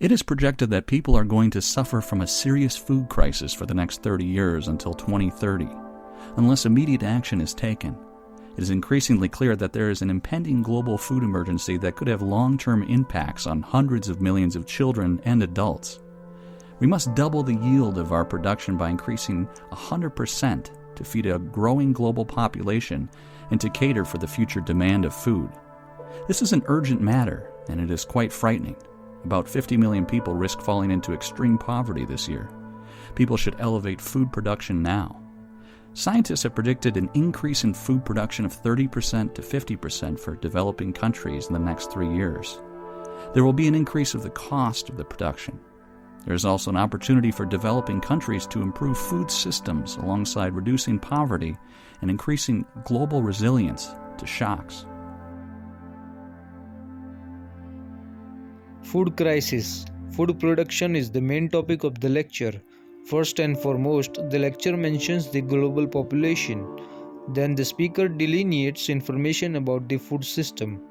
It is projected that people are going to suffer from a serious food crisis for the next 30 years until 2030, unless immediate action is taken. It is increasingly clear that there is an impending global food emergency that could have long-term impacts on hundreds of millions of children and adults. We must double the yield of our production by increasing 100% to feed a growing global population and to cater for the future demand of food. This is an urgent matter, and it is quite frightening. About 50 million people risk falling into extreme poverty this year. People should elevate food production now. Scientists have predicted an increase in food production of 30% to 50% for developing countries in the next 3 years. There will be an increase of the cost of the production. There is also an opportunity for developing countries to improve food systems alongside reducing poverty and increasing global resilience to shocks. Food crisis. Food production is the main topic of the lecture. First and foremost, the lecture mentions the global population. Then the speaker delineates information about the food system.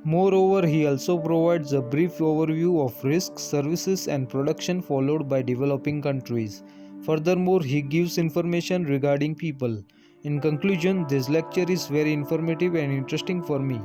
Moreover, he also provides a brief overview of risks, services, and production followed by developing countries. Furthermore, he gives information regarding people. In conclusion, this lecture is very informative and interesting for me.